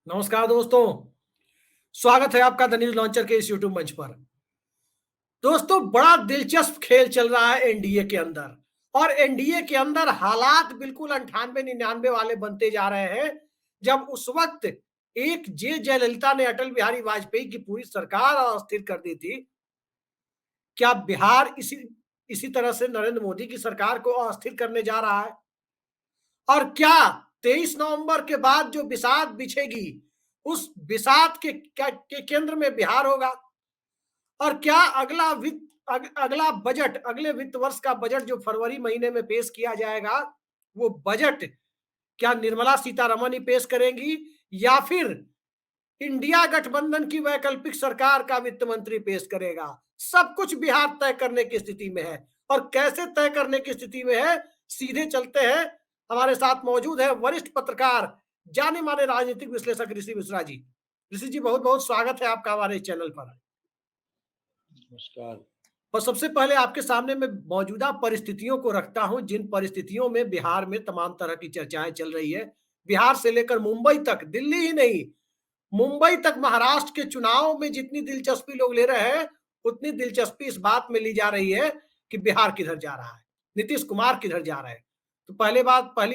नमस्कार दोस्तों। स्वागत है आपका द न्यूज लॉन्चर के इस यूट्यूब मंच पर। दोस्तों, बड़ा दिलचस्प खेल चल रहा है एनडीए के अंदर। और एनडीए के अंदर हालात बिल्कुल 98-99 वाले बनते जा रहे हैं। जब उस वक्त एक जयललिता ने अटल बिहारी वाजपेयी की पूरी सरकार अस्थिर कर दी थी। क्या बिहार इसी इसी तरह से नरेंद्र मोदी की सरकार को अस्थिर करने जा रहा है? और क्या 23 नवंबर के बाद जो बिसात बिछेगी, उस बिसात के केंद्र में बिहार होगा? और क्या अगला बजट, अगले वित्त वर्ष का बजट जो फरवरी महीने में पेश किया जाएगा, वो बजट क्या निर्मला सीतारमण ही पेश करेंगी या फिर इंडिया गठबंधन की वैकल्पिक सरकार का वित्त मंत्री पेश करेगा? सब कुछ बिहार तय करने की स्थिति में है। और कैसे तय करने की स्थिति में है, सीधे चलते हैं। हमारे साथ मौजूद है वरिष्ठ पत्रकार, जाने माने राजनीतिक विश्लेषक ऋषि मिश्रा जी। ऋषि जी, बहुत बहुत स्वागत है आपका हमारे चैनल पर। नमस्कार। और सबसे पहले आपके सामने मैं मौजूदा परिस्थितियों को रखता हूं, जिन परिस्थितियों में बिहार में तमाम तरह की चर्चाएं चल रही है। बिहार से लेकर मुंबई तक, दिल्ली ही नहीं, मुंबई तक, महाराष्ट्र के चुनाव में जितनी दिलचस्पी लोग ले रहे हैं, उतनी दिलचस्पी इस बात में ली जा रही है कि बिहार किधर जा रहा है, नीतीश कुमार किधर जा रहे हैं। तो पहली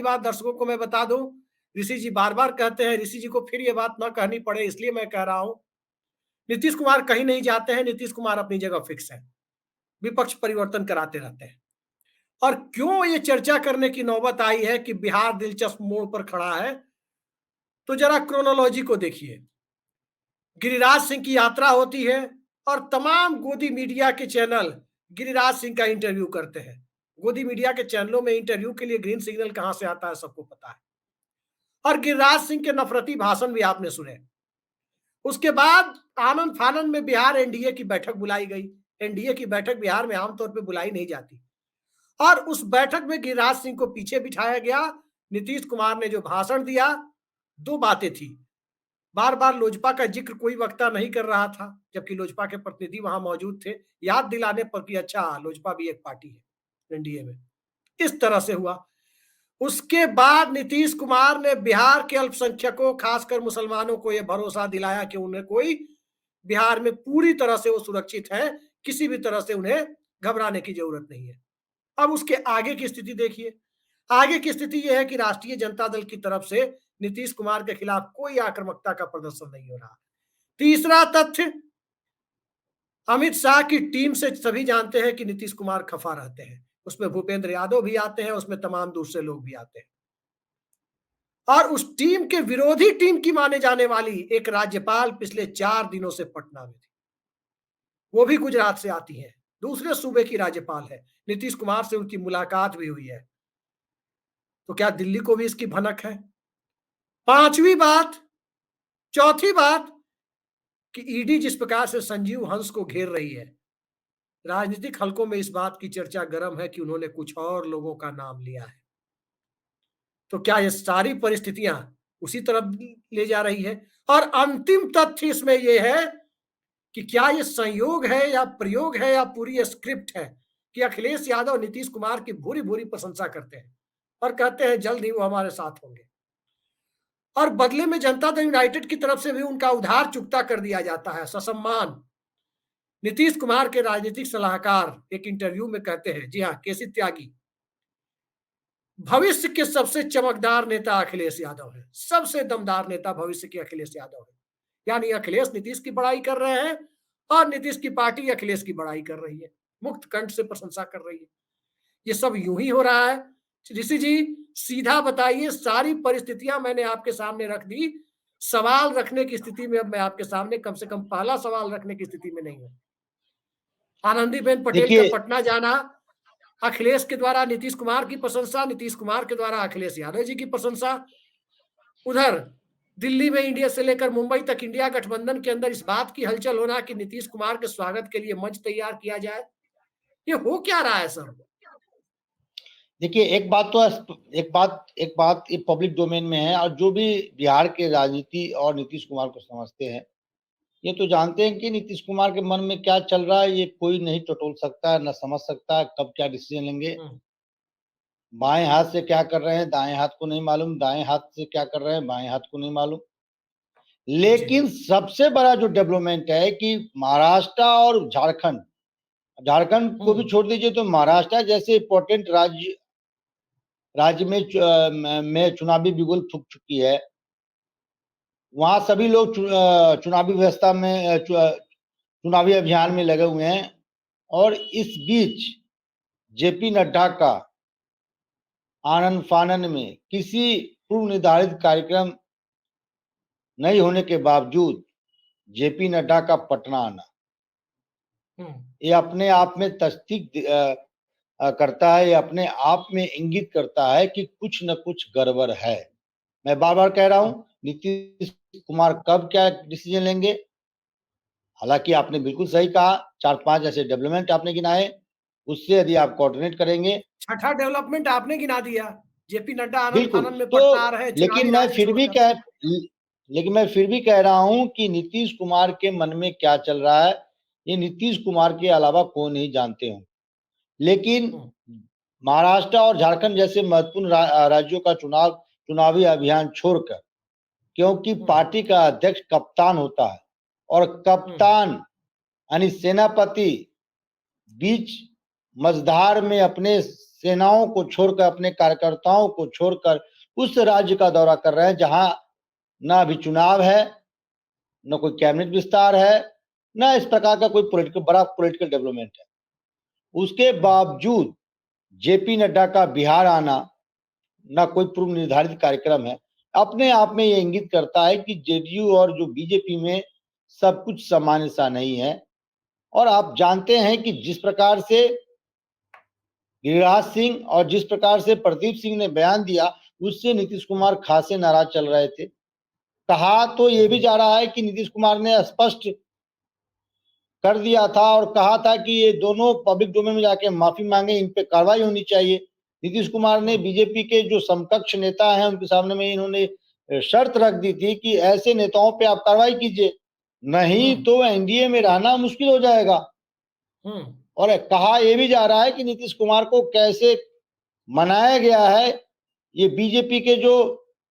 बात दर्शकों को मैं बता दूं, ऋषि जी बार बार कहते हैं, ऋषि जी को फिर ये बात ना कहनी पड़े इसलिए मैं कह रहा हूं, नीतीश कुमार कहीं नहीं जाते हैं। नीतीश कुमार अपनी जगह फिक्स है। विपक्ष परिवर्तन कराते रहते हैं। और क्यों ये चर्चा करने की नौबत आई है कि बिहार दिलचस्प मोड़ पर खड़ा है, तो जरा क्रोनोलॉजी को देखिए। गिरिराज सिंह की यात्रा होती है और तमाम गोदी मीडिया के चैनल गिरिराज सिंह का इंटरव्यू करते हैं। गोदी मीडिया के चैनलों में इंटरव्यू के लिए ग्रीन सिग्नल कहां से आता है सबको पता है। और गिरिराज सिंह के नफरती भाषण भी आपने सुने। उसके बाद आनंद फानंद में बिहार एनडीए की बैठक बुलाई गई। एनडीए की बैठक बिहार में आमतौर पर बुलाई नहीं जाती। और उस बैठक में गिरिराज सिंह को पीछे बिठाया गया। नीतीश कुमार ने जो भाषण दिया, दो बातें थी। बार बार लोजपा का जिक्र कोई वक्ता नहीं कर रहा था, जबकि लोजपा के प्रतिनिधि वहां मौजूद थे, याद दिलाने पर कि अच्छा, लोजपा भी एक पार्टी है एनडीए में। इस तरह से हुआ। उसके बाद नीतीश कुमार ने बिहार के अल्पसंख्यकों, खासकर मुसलमानों को यह भरोसा दिलाया कि उन्हें कोई बिहार में पूरी तरह से वो सुरक्षित है, किसी भी तरह से उन्हें घबराने की जरूरत नहीं है। अब उसके आगे की स्थिति देखिए। आगे की स्थिति यह है कि राष्ट्रीय जनता दल की तरफ से नीतीश कुमार के खिलाफ कोई आक्रामकता का प्रदर्शन नहीं हो रहा। तीसरा तथ्य, अमित शाह की टीम से सभी जानते हैं कि नीतीश कुमार खफा रहते हैं। उसमें भूपेंद्र यादव भी आते हैं, उसमें तमाम दूसरे लोग भी आते हैं। और उस टीम के विरोधी टीम की माने जाने वाली एक राज्यपाल पिछले 4 दिनों से पटना में थी। वो भी गुजरात से आती है, दूसरे सूबे की राज्यपाल है। नीतीश कुमार से उनकी मुलाकात भी हुई है। तो क्या दिल्ली को भी इसकी भनक है? पांचवी बात, चौथी बात, कि ईडी जिस प्रकार से संजीव हंस को घेर रही है, राजनीतिक हलकों में इस बात की चर्चा गर्म है कि उन्होंने कुछ और लोगों का नाम लिया है। तो क्या ये सारी परिस्थितियां उसी तरफ ले जा रही है? और अंतिम तथ्य इसमें यह है कि क्या ये संयोग है या प्रयोग है या पूरी स्क्रिप्ट है कि अखिलेश यादव नीतीश कुमार की भूरी भूरी प्रशंसा करते हैं और कहते हैं जल्द ही वो हमारे साथ होंगे, और बदले में जनता दल यूनाइटेड की तरफ से भी उनका उधार चुकता कर दिया जाता है ससम्मान। नीतीश कुमार के राजनीतिक सलाहकार एक इंटरव्यू में कहते हैं, जी हाँ, केसी त्यागी, भविष्य के सबसे चमकदार नेता अखिलेश यादव है, सबसे दमदार नेता भविष्य के अखिलेश यादव है। यानी अखिलेश नीतीश की बड़ाई कर रहे हैं और नीतीश की पार्टी अखिलेश की बड़ाई कर रही है, मुक्त कंठ से प्रशंसा कर रही है। ये सब यूं ही हो रहा है। ऋषि जी, सीधा बताइए, सारी परिस्थितियां मैंने आपके सामने रख दी। सवाल रखने की स्थिति में अब मैं आपके सामने कम से कम पहला सवाल रखने की स्थिति में नहीं हूं। आनंदीबेन पटेल का देखिए पटना जाना, अखिलेश के द्वारा नीतीश कुमार की प्रशंसा, नीतीश कुमार के द्वारा अखिलेश यादव जी की प्रशंसा, उधर दिल्ली में इंडिया से लेकर मुंबई तक इंडिया गठबंधन के अंदर इस बात की हलचल होना कि नीतीश कुमार के स्वागत के लिए मंच तैयार किया जाए। ये हो क्या रहा है सर? देखिए एक बात ये पब्लिक डोमेन में है, और जो भी बिहार के राजनीति और नीतीश कुमार को समझते हैं, ये तो जानते हैं कि नीतीश कुमार के मन में क्या चल रहा है। ये कोई नहीं टटोल सकता है, न समझ सकता है कब क्या डिसीजन लेंगे। बाएं हाथ से क्या कर रहे हैं दाएं हाथ को नहीं मालूम, दाएं हाथ से क्या कर रहे हैं बाएं हाथ को नहीं मालूम। लेकिन सबसे बड़ा जो डेवलपमेंट है कि महाराष्ट्र और झारखंड, झारखंड को भी छोड़ दीजिए तो महाराष्ट्र जैसे इंपॉर्टेंट राज्य में चुनावी बिगुल फूंक चुकी है। वहां सभी लोग चुनावी व्यवस्था में चुनावी अभियान में लगे हुए हैं और इस बीच जेपी नड्डा का आनन फानन में किसी पूर्व निर्धारित कार्यक्रम नहीं होने के बावजूद जेपी नड्डा का पटना आना ये अपने आप में तस्दीक करता है, ये अपने आप में इंगित करता है कि कुछ न कुछ गड़बड़ है। मैं बार बार कह रहा हूं नीतीश कुमार कब क्या डिसीजन लेंगे। हालांकि आपने बिल्कुल सही कहा, 4-5 ऐसे डेवलपमेंट आपने गिनाए, उससे यदि आप कोऑर्डिनेट करेंगे। छठा डेवलपमेंट आपने गिना दिया, जेपी नड्डा आनंद बिल्कुल फानन में तो पटना आ रहे हैं चुनावी राज्य छोड़कर। लेकिन मैं फिर भी कह रहा हूं कि नीतीश कुमार के मन में क्या चल रहा है ये नीतीश कुमार के अलावा कोई नहीं जानते हो। लेकिन महाराष्ट्र और झारखंड जैसे महत्वपूर्ण राज्यों का चुनावी अभियान छोड़कर, क्योंकि पार्टी का अध्यक्ष कप्तान होता है और कप्तान यानी सेनापति बीच मझधार में अपने सेनाओं को छोड़कर, अपने कार्यकर्ताओं को छोड़कर उस राज्य का दौरा कर रहे हैं जहां ना अभी चुनाव है, न कोई कैबिनेट विस्तार है, न इस प्रकार का कोई बड़ा पॉलिटिकल डेवलपमेंट है। उसके बावजूद जेपी नड्डा का बिहार आना न कोई पूर्व निर्धारित कार्यक्रम है, अपने आप में यह इंगित करता है कि जेडीयू और जो बीजेपी में सब कुछ सामान्य सा नहीं है। और आप जानते हैं कि जिस प्रकार से गिरिराज सिंह और जिस प्रकार से प्रदीप सिंह ने बयान दिया, उससे नीतीश कुमार खासे नाराज चल रहे थे। कहा तो ये भी जा रहा है कि नीतीश कुमार ने स्पष्ट कर दिया था और कहा था कि ये दोनों पब्लिक डोमेन में जाके माफी मांगे, इन पे कार्रवाई होनी चाहिए। नीतीश कुमार ने बीजेपी के जो समकक्ष नेता हैं उनके सामने में इन्होंने शर्त रख दी थी कि ऐसे नेताओं पे आप कार्रवाई कीजिए, नहीं तो एनडीए में रहना मुश्किल हो जाएगा। और कहा यह भी जा रहा है कि नीतीश कुमार को कैसे मनाया गया है। ये बीजेपी के जो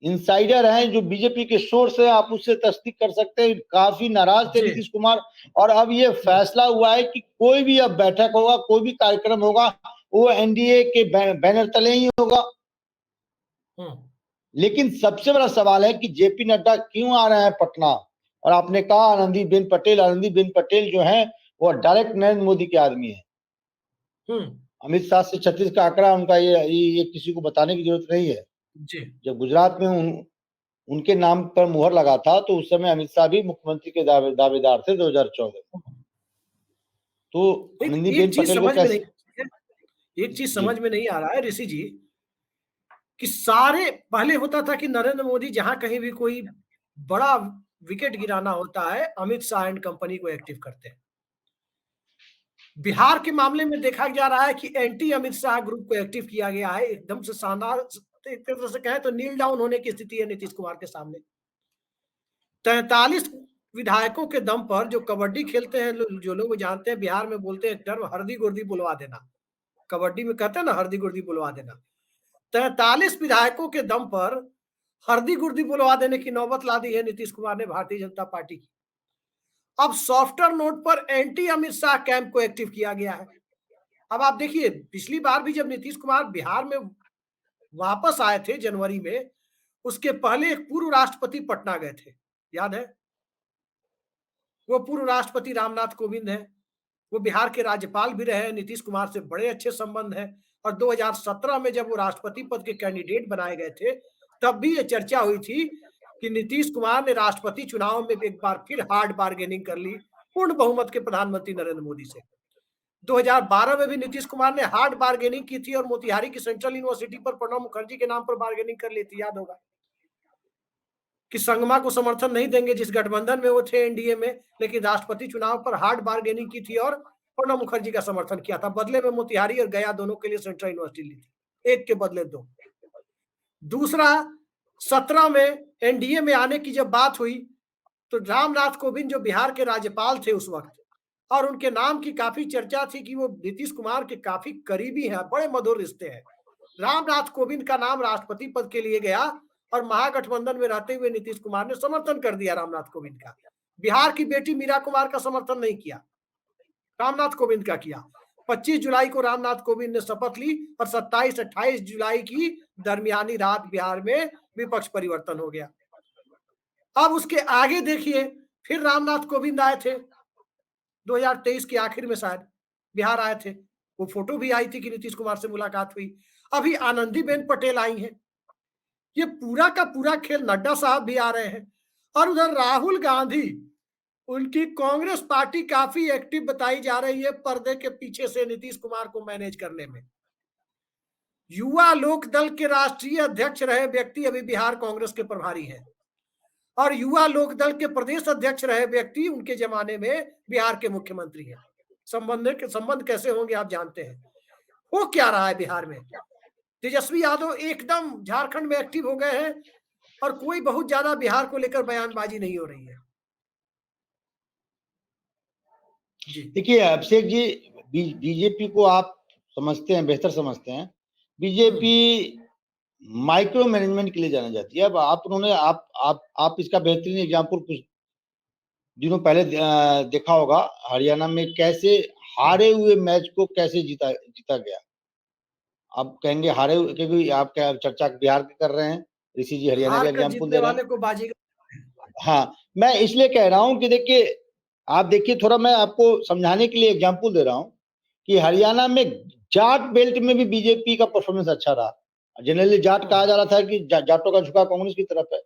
इनसाइडर हैं, जो बीजेपी के सोर्स है, आप उससे तस्दीक कर सकते हैं, काफी नाराज थे नीतीश कुमार। और अब ये फैसला हुआ है कि कोई भी अब बैठक होगा, कोई भी कार्यक्रम होगा, वो एनडीए के बैनर तले ही होगा। लेकिन सबसे बड़ा सवाल है कि जेपी नड्डा क्यों आ रहे हैं पटना। और आपने कहा आनंदीबेन पटेल जो है वो डायरेक्ट नरेंद्र मोदी के आदमी है। अमित शाह से 36 का आंकड़ा उनका ये किसी को बताने की जरूरत नहीं है। जब गुजरात में उनके नाम पर मुहर लगा था तो उस समय अमित शाह भी मुख्यमंत्री के दावेदार थे 2014 में। तो आनंदीबेन पटेल को कैसे, एक चीज समझ में नहीं आ रहा है ऋषि जी कि सारे पहले होता था कि नरेंद्र मोदी जहां कहीं भी कोई बड़ा विकेट गिराना होता है अमित शाह एंड कंपनी को एक्टिव करते हैं। बिहार के मामले में देखा जा रहा है कि एंटी अमित शाह ग्रुप को एक्टिव किया गया है। एकदम से शानदार, एक तरह से कहें तो नील डाउन होने की स्थिति है नीतीश कुमार के सामने। 43 विधायकों के दम पर जो कबड्डी खेलते हैं, जो लोग जानते हैं, बिहार में बोलते हैं टर्म हरदी गुर्दी बुलवा देना, कबड्डी में कहते हैं ना हरदी गुर्दी बुलवा देना। 43 विधायकों के दम पर हरदी गुर्दी बुलवा देने की नौबत ला दी है नीतीश कुमार ने भारतीय जनता पार्टी की। अब सॉफ्टवेयर नोट पर एंटी अमित शाह कैंप को एक्टिव किया गया है। अब आप देखिए, पिछली बार भी जब नीतीश कुमार बिहार में वापस आए थे जनवरी में, उसके पहले एक पूर्व राष्ट्रपति पटना गए थे, याद है? वो पूर्व राष्ट्रपति रामनाथ कोविंद हैं। वो बिहार के राज्यपाल भी रहे, नीतीश कुमार से बड़े अच्छे संबंध हैं। और 2017 में जब वो राष्ट्रपति पद के कैंडिडेट बनाए गए थे, तब भी ये चर्चा हुई थी कि नीतीश कुमार ने राष्ट्रपति चुनाव में एक बार फिर हार्ड बार्गेनिंग कर ली पूर्ण बहुमत के प्रधानमंत्री नरेंद्र मोदी से। 2012 में भी नीतीश कुमार ने हार्ड बार्गेनिंग की थी और मोतिहारी की सेंट्रल यूनिवर्सिटी पर प्रणब मुखर्जी के नाम पर बार्गेनिंग कर ली थी, याद होगा कि संगमा को समर्थन नहीं देंगे, जिस गठबंधन में वो थे एनडीए में, लेकिन राष्ट्रपति चुनाव पर हार्ड बार्गेनिंग की थी और प्रणब मुखर्जी का समर्थन किया था। बदले में मोतिहारी और गया दोनों के लिए सेंट्रल यूनिवर्सिटी ली थी, एक के बदले दो। दूसरा, 17 में एनडीए में आने की जब बात हुई तो रामनाथ कोविंद जो बिहार के राज्यपाल थे उस वक्त, और उनके नाम की काफी चर्चा थी कि वो नीतीश कुमार के काफी करीबी हैं, बड़े मधुर रिश्ते हैं। रामनाथ कोविंद का नाम राष्ट्रपति पद के लिए गया और महागठबंधन में रहते हुए नीतीश कुमार ने समर्थन कर दिया रामनाथ कोविंद का। बिहार की बेटी मीरा कुमार का समर्थन नहीं किया, रामनाथ कोविंद का किया। 25 जुलाई को रामनाथ कोविंद ने शपथ ली और 27-28 जुलाई की दरमियानी रात बिहार में विपक्ष परिवर्तन हो गया। अब उसके आगे देखिए, फिर रामनाथ कोविंद आए थे 2023 के आखिर में, शायद बिहार आए थे। वो फोटो भी आई थी कि नीतीश कुमार से मुलाकात हुई। अभी आनंदीबेन पटेल आई हैं। ये पूरा का पूरा खेल, नड्डा साहब भी आ रहे हैं। और उधर राहुल गांधी, उनकी कांग्रेस पार्टी काफी एक्टिव बताई जा रही है पर्दे के पीछे से नीतीश कुमार को मैनेज करने में। युवा लोक दल के राष्ट्रीय अध्यक्ष रहे व्यक्ति अभी बिहार कांग्रेस के प्रभारी हैं, और युवा लोक दल के प्रदेश अध्यक्ष रहे व्यक्ति उनके जमाने में बिहार के मुख्यमंत्री हैं। संबंध कैसे होंगे आप जानते हैं। हो क्या रहा है बिहार में? तेजस्वी यादव एकदम झारखंड में एक्टिव हो गए हैं और कोई बहुत ज्यादा बिहार को लेकर बयानबाजी नहीं हो रही है। देखिए अभिषेक जी, बीजेपी को आप समझते हैं, बेहतर समझते हैं। बीजेपी माइक्रो मैनेजमेंट के लिए जाना जाती है। अब आप इसका बेहतरीन एग्जाम्पल कुछ दिनों पहले देखा होगा, हरियाणा में कैसे हारे हुए मैच को कैसे जीता गया। आप कहेंगे हारे हुए, क्योंकि आप क्या चर्चा बिहार की कर रहे हैं, ऋषि जी हरियाणा का एग्जाम्पल दे रहे हैं। हाँ, मैं इसलिए कह रहा हूं कि देखिए, आप देखिए, थोड़ा मैं आपको समझाने के लिए एग्जाम्पल दे रहा हूं कि हरियाणा में जाट बेल्ट में भी बीजेपी का परफॉर्मेंस अच्छा रहा। जनरली जाट कहा जा रहा था कि जाटों का झुकाव कांग्रेस की तरफ है।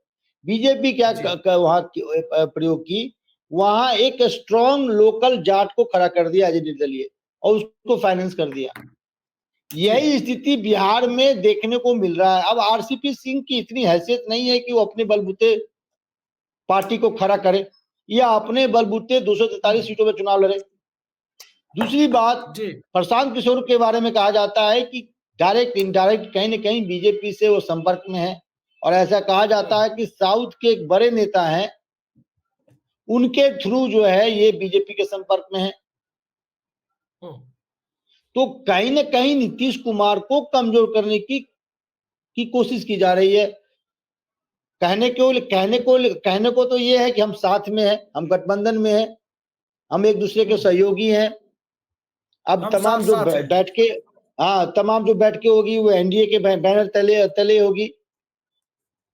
बीजेपी क्या वहां प्रयोग की, वहां एक स्ट्रॉन्ग लोकल जाट को खड़ा कर दिया एज निर्दलीय और उसको फाइनेंस कर दिया। यही स्थिति बिहार में देखने को मिल रहा है। अब आरसीपी सिंह की इतनी हैसियत नहीं है कि वो अपने बलबूते पार्टी को खड़ा करे या अपने बलबूते 243 सीटों में चुनाव लड़े। दूसरी बात, प्रशांत किशोर के बारे में कहा जाता है कि डायरेक्ट इनडायरेक्ट कहीं न कहीं बीजेपी से वो संपर्क में है, और ऐसा कहा जाता है कि साउथ के एक बड़े नेता हैं, उनके थ्रू जो है ये बीजेपी के संपर्क में है। तो कहीं न कहीं नीतीश कुमार को कमजोर करने की कोशिश की जा रही है। कहने को तो ये है कि हम साथ में हैं, हम गठबंधन में हैं, हम एक दूसरे के सहयोगी हैं। अब तमाम जो बैठ के होगी वो एनडीए के बैनर तले होगी।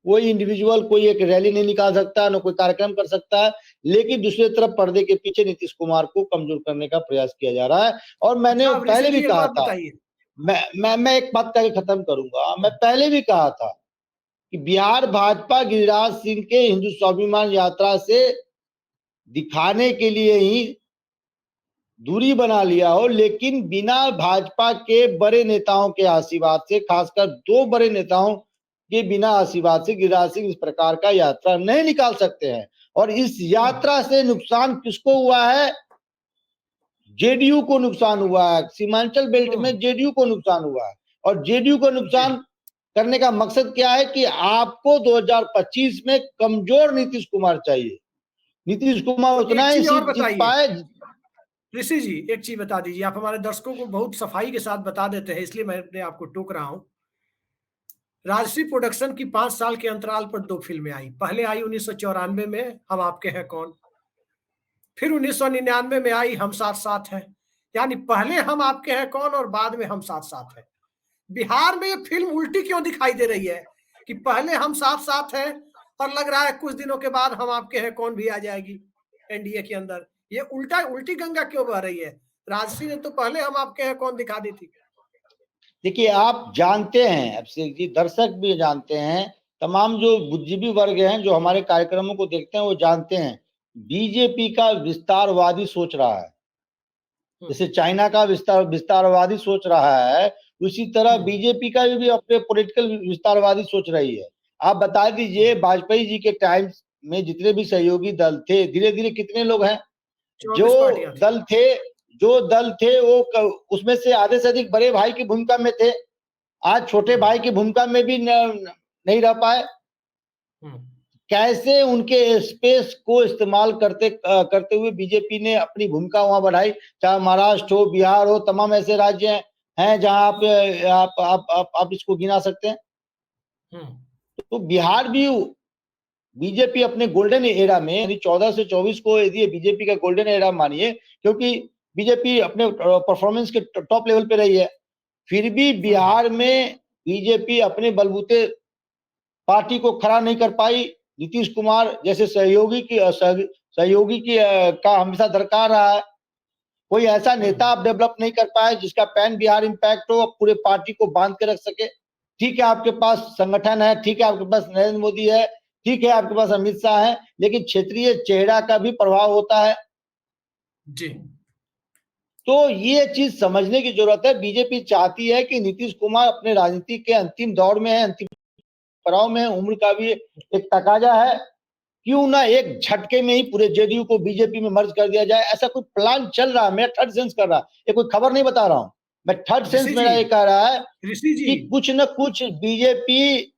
कोई इंडिविजुअल कोई एक रैली नहीं निकाल सकता, न कोई कार्यक्रम कर सकता है, लेकिन दूसरी तरफ पर्दे के पीछे नीतीश कुमार को कमजोर करने का प्रयास किया जा रहा है। और मैंने पहले भी कहा था, मैं एक बात कह के खत्म करूंगा, मैं पहले भी कहा था कि बिहार भाजपा गिरिराज सिंह के हिंदू स्वाभिमान यात्रा से दिखाने के लिए ही दूरी बना लिया हो, लेकिन बिना भाजपा के बड़े नेताओं के आशीर्वाद से, खासकर 2 बड़े नेताओं के बिना आशीर्वाद से गिरिराज सिंह इस प्रकार का यात्रा नहीं निकाल सकते हैं। और इस यात्रा से नुकसान किसको हुआ है? जेडीयू को नुकसान हुआ है। सीमांचल बेल्ट में जेडीयू को नुकसान हुआ है, और जेडीयू को नुकसान करने का मकसद क्या है कि आपको 2025 में कमजोर नीतीश कुमार चाहिए। नीतीश कुमार उतना ही जीत पाए। ऋषि जी एक चीज बता दीजिए, आप हमारे दर्शकों को बहुत सफाई के साथ बता देते हैं, इसलिए मैं अपने आपको टोक रहा हूं। राजश्री प्रोडक्शन की 5 साल के अंतराल पर 2 फिल्में आई। पहले आई 1994 में हम आपके हैं कौन, फिर 1999 में आई हम साथ साथ हैं। यानी पहले हम आपके हैं कौन और बाद में हम साथ साथ हैं। बिहार में ये फिल्म उल्टी क्यों दिखाई दे रही है कि पहले हम साथ साथ हैं और लग रहा है कुछ दिनों के बाद हम आपके हैं कौन भी आ जाएगी एनडीए के अंदर। ये उल्टी गंगा क्यों बह रही है? राजश्री ने तो पहले हम आपके हैं कौन दिखा दी थी। देखिए, आप जानते हैं, अभिषेक जी, दर्शक भी जानते हैं, तमाम जो बुद्धिजीवी वर्ग हैं जो हमारे कार्यक्रमों को देखते हैं वो जानते हैं, बीजेपी का विस्तारवादी सोच रहा है। जैसे चाइना का विस्तारवादी सोच रहा है, उसी तरह बीजेपी का भी अपने पॉलिटिकल विस्तारवादी सोच रही है। आप बता दीजिए, वाजपेयी जी के टाइम में जितने भी सहयोगी दल थे, धीरे धीरे कितने लोग हैं जो दल थे वो उसमें से आधे से अधिक बड़े भाई की भूमिका में थे। आज छोटे भाई की भूमिका में भी नहीं रह पाए। कैसे उनके स्पेस को इस्तेमाल करते हुए बीजेपी ने अपनी भूमिका वहां बढ़ाई। चाहे महाराष्ट्र हो, बिहार हो, तमाम ऐसे राज्य हैं जहां आप इसको गिना सकते हैं। तो बिहार भी बीजेपी अपने गोल्डन एरा में, यानी 14 से 24 को यदि बीजेपी का गोल्डन एरा मानिए, क्योंकि बीजेपी अपने परफॉर्मेंस के टॉप लेवल पे रही है, फिर भी बिहार में बीजेपी अपने बलबूते पार्टी को खड़ा नहीं कर पाई। नीतीश कुमार जैसे सहयोगी की का हमेशा दरकार रहा है। कोई ऐसा नेता आप डेवलप नहीं कर पाए जिसका पैन बिहार इम्पैक्ट हो, पूरे पार्टी को बांध के रख सके। ठीक है, आपके पास संगठन है, ठीक है, आपके पास नरेंद्र मोदी है, ठीक है, आपके पास अमित शाह है, लेकिन क्षेत्रीय चेहरा का भी प्रभाव होता है जी। तो ये चीज समझने की जरूरत है। बीजेपी चाहती है कि नीतीश कुमार अपने राजनीति के अंतिम दौर में है, अंतिम पड़ाव में है, उम्र का भी एक तकाजा है, क्यों ना एक झटके में ही पूरे जेडीयू को बीजेपी में मर्ज कर दिया जाए। ऐसा कोई प्लान चल रहा है, मैं थर्ड सेंस कर रहा, ये कोई खबर नहीं बता रहा हूं, मैं थर्ड सेंस मेरा ये कह रहा है कि कुछ न कुछ बीजेपी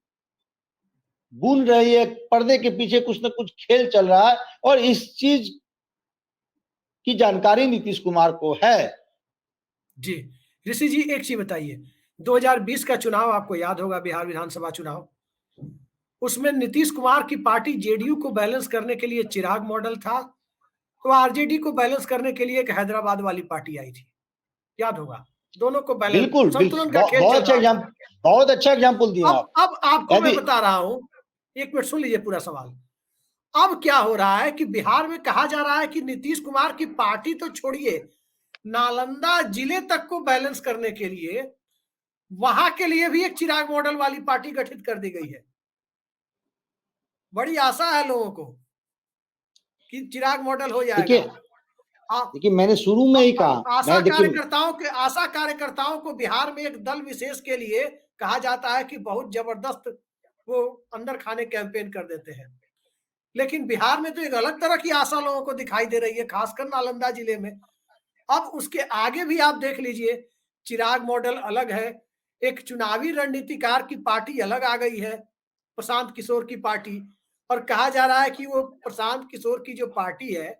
बुन रही है, पर्दे के पीछे कुछ न कुछ खेल चल रहा है, और इस चीज की जानकारी नीतीश कुमार को है। जी ऋषि जी, एक चीज बताइए, 2020 का चुनाव आपको याद होगा, बिहार विधानसभा चुनाव, उसमें नीतीश कुमार की पार्टी जेडीयू को बैलेंस करने के लिए चिराग मॉडल था, तो आरजेडी को बैलेंस करने के लिए एक हैदराबाद वाली पार्टी आई थी, याद होगा, दोनों को बैलेंस, बिल्कुल संतुलन का खेल चल रहा था। बहुत अच्छा एग्जाम्पल दिया आप। अब आपको मैं बता रहा हूं, एक मिनट सुन लीजिए पूरा सवाल। अब क्या हो रहा है कि बिहार में कहा जा रहा है कि नीतीश कुमार की पार्टी तो छोड़िए, नालंदा जिले तक को बैलेंस करने के लिए वहां के लिए भी एक चिराग मॉडल वाली पार्टी गठित कर दी गई है। बड़ी आशा है लोगों को कि चिराग मॉडल हो जाएगा। देखिए मैंने शुरू में ही कहा, आशा कार्यकर्ताओं को बिहार में एक दल विशेष के लिए कहा जाता है कि बहुत जबरदस्त वो अंदर खाने कैंपेन कर देते हैं, लेकिन बिहार में तो एक अलग तरह की आशा लोगों को दिखाई दे रही है, खासकर नालंदा जिले में। अब उसके आगे भी आप देख लीजिए, चिराग मॉडल अलग है, एक चुनावी रणनीतिकार की पार्टी अलग आ गई है, प्रशांत किशोर की पार्टी, और कहा जा रहा है कि वो प्रशांत किशोर की जो पार्टी है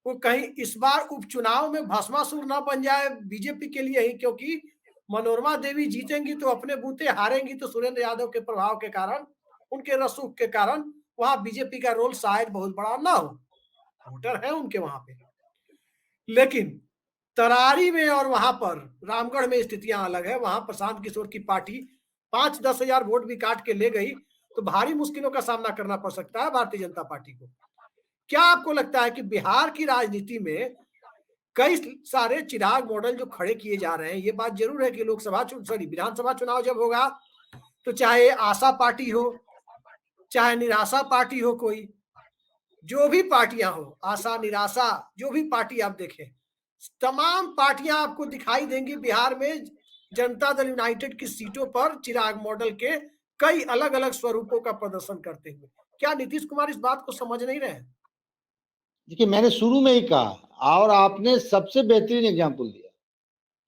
वो कहीं इस बार उपचुनाव में भस्मासुर ना बन जाए बीजेपी के लिए ही, क्योंकि मनोरमा देवी जीतेंगी तो अपने बूते, हारेंगी तो सुरेंद्र यादव के प्रभाव के कारण, उनके रसूख के कारण वहां बीजेपी का रोल शायद बहुत बड़ा ना हो, वोटर है उनके वहां पे। लेकिन तरारी में और वहां पर रामगढ़ में स्थितियां अलग है, वहां प्रशांत किशोर की पार्टी 5-10 हजार वोट भी काट के ले गई तो भारी मुश्किलों का सामना करना पड़ सकता है भारतीय जनता पार्टी को। क्या आपको लगता है कि बिहार की राजनीति में कई सारे चिराग मॉडल जो खड़े किए जा रहे हैं, ये बात जरूर है कि विधानसभा चुनाव जब होगा तो चाहे आशा पार्टी हो चाहे निराशा पार्टी हो, कोई जो भी पार्टियां हो, आशा निराशा जो भी पार्टी आप देखें, तमाम पार्टियां आपको दिखाई देंगी बिहार में जनता दल यूनाइटेड की सीटों पर चिराग मॉडल के कई अलग अलग स्वरूपों का प्रदर्शन करते हुए। क्या नीतीश कुमार इस बात को समझ नहीं रहे? देखिए मैंने शुरू में ही कहा और आपने सबसे बेहतरीन एग्जाम्पल दिया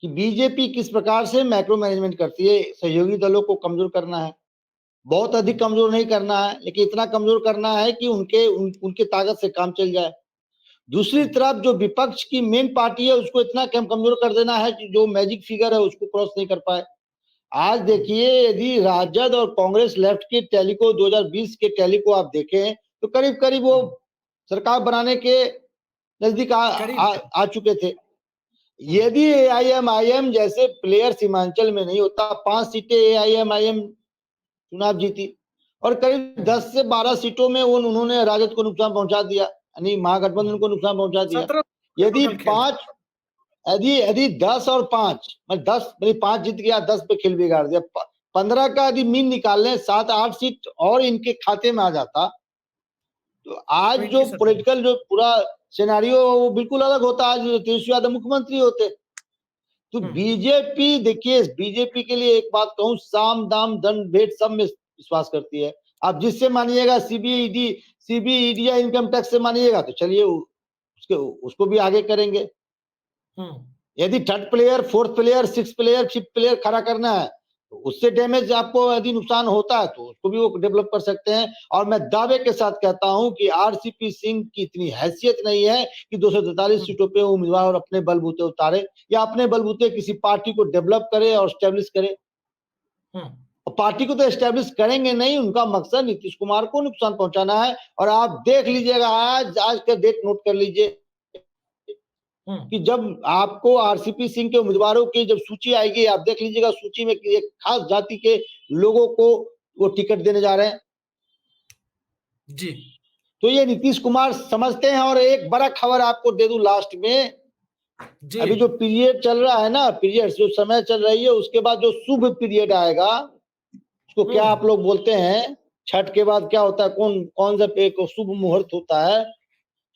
कि बीजेपी किस प्रकार से मैक्रो मैनेजमेंट करती है। सहयोगी दलों को कमजोर करना है, बहुत अधिक कमजोर नहीं करना है, लेकिन इतना कमजोर करना है कि उनके ताकत से काम चल जाए। दूसरी तरफ जो विपक्ष की मेन पार्टी है उसको इतना कमजोर कर देना है कि जो मैजिक फिगर है उसको क्रॉस नहीं कर पाए। आज देखिए, यदि राजद और कांग्रेस लेफ्ट के टैली को 2020 के टैली को आप देखें तो करीब करीब वो सरकार बनाने के नजदीक आ चुके थे। यदि AIMIM जैसे प्लेयर सीमांचल में नहीं होता, 5 सीटें AIMIM चुनाव जीती और करीब 10 से 12 सीटों में उन्होंने राजद को नुकसान पहुंचा दिया, यानी महागठबंधन को नुकसान पहुंचा दिया। यदि 10 और 5, 5 जीत गया, 10 पे खेल बिगाड़ दिया, 15 का यदि मीन निकाल लें, 7-8 सीट और इनके खाते में आ जाता तो आज जो पॉलिटिकल जो पूरा सिनेरियो वो बिल्कुल अलग होता। आज तेजस्वी यादव मुख्यमंत्री होते। तो बीजेपी, देखिए बीजेपी के लिए एक बात कहूं, साम दाम दंड भेद सब में विश्वास करती है। आप जिससे मानिएगा, सीबीईडी या इनकम टैक्स से मानिएगा तो चलिए उसको भी आगे करेंगे। यदि third player, fourth player, six player, fifth player खड़ा करना है तो उससे डैमेज आपको यदि नुकसान होता है तो उसको भी वो डेवलप कर सकते हैं। और मैं दावे के साथ कहता हूं कि आरसीपी सिंह की इतनी हैसियत नहीं है कि 243 सीटों पे उम्मीदवार और अपने बलबूते उतारे या अपने बलबूते किसी पार्टी को डेवलप करे और स्टेब्लिश करे। पार्टी को तो एस्टेब्लिश करेंगे नहीं, उनका मकसद नीतीश कुमार को नुकसान पहुंचाना है। और आप देख लीजिएगा, आज का डेट नोट कर लीजिए कि जब आपको आरसीपी सिंह के उम्मीदवारों की जब सूची आएगी, आप देख लीजिएगा सूची में एक खास जाति के लोगों को वो टिकट देने जा रहे हैं जी। तो ये नीतीश कुमार समझते हैं। और एक बड़ा खबर आपको दे दूं लास्ट में, जी। अभी जो पीरियड चल रहा है ना, पीरियड जो समय चल रही है, उसके बाद जो शुभ पीरियड आएगा, उसको क्या आप लोग बोलते हैं, छठ के बाद क्या होता है, कौन सा एक शुभ मुहूर्त होता है,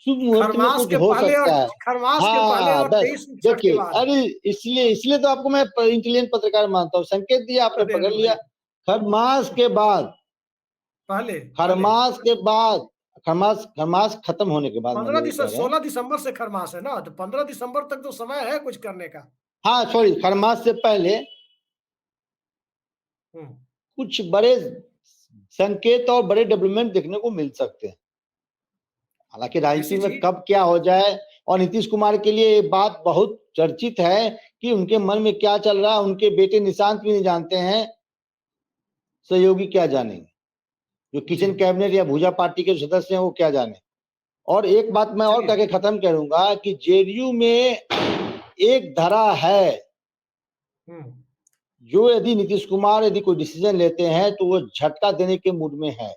शुभ मुहूर्त में कुछ हो सकता है। खरमास के पहले हाँ और बस 23 छठ के देखिए, बाद। अरे इसलिए तो आपको मैं इंटेलिजेंट पत्रकार मानता हूँ, संकेत दिया आपने, अरे पकड़ भाई, लिया। खरमास के बाद, पहले खरमास के बाद, खरमास खत्म होने के बाद, मान लीजिए कह रहे हैं। 16 दिसंबर से खरमास है ना, तो 15 दिसंबर तक तो समय है कुछ करने का। हाँ सॉरी, खरमास से पहले हम्म। कुछ बड़े संकेत और बड़े डेवलपमेंट देखने को मिल सकते हैं। हालांकि राजनीति में कब क्या हो जाए, और नीतीश कुमार के लिए ये बात बहुत चर्चित है कि उनके मन में क्या चल रहा है, उनके बेटे निशांत भी नहीं जानते हैं, सहयोगी क्या जानेंगे, जो किचन कैबिनेट या भूजा पार्टी के सदस्य हैं वो क्या जाने। और एक बात मैं और कह के खत्म करूंगा कि जेडीयू में एक धरा है जो यदि नीतीश कुमार यदि कोई डिसीजन लेते हैं तो वो झटका देने के मूड में है।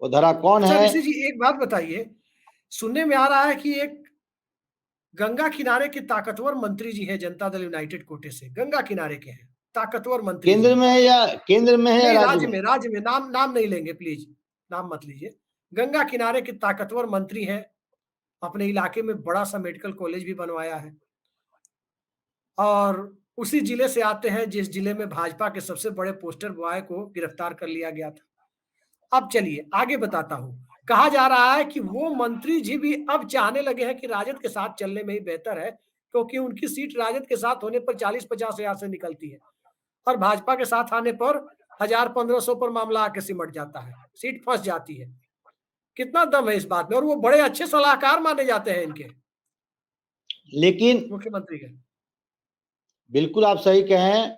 वो धरा कौन है? ऋषि जी एक बात बताइए, सुनने में आ रहा है कि एक गंगा किनारे के ताकतवर मंत्री जी हैं, जनता दल यूनाइटेड कोटे से, गंगा किनारे के हैं, ताकतवर मंत्री। केंद्र में है या राज्य में? राज्य में, नाम नहीं लेंगे प्लीज, नाम मत लीजिए। गंगा किनारे के ताकतवर मंत्री हैं, अपने इलाके में बड़ा सा मेडिकल कॉलेज भी बनवाया है, और उसी जिले से आते हैं जिस जिले में भाजपा के सबसे बड़े पोस्टर बॉय को गिरफ्तार कर लिया गया था। अब चलिए आगे बताता हूं। कहा जा रहा है कि वो मंत्री जी भी अब चाहने लगे हैं कि राजद के साथ चलने में ही बेहतर है, क्योंकि उनकी सीट राजद के साथ होने पर 40-50 हजार से निकलती है, और भाजपा के साथ आने पर 1000-1500 पर मामला आके सिमट जाता है, सीट फंस जाती है। कितना दम है इस बात में, और वो बड़े अच्छे सलाहकार माने जाते हैं इनके, लेकिन मुख्यमंत्री के। बिल्कुल आप सही कहें।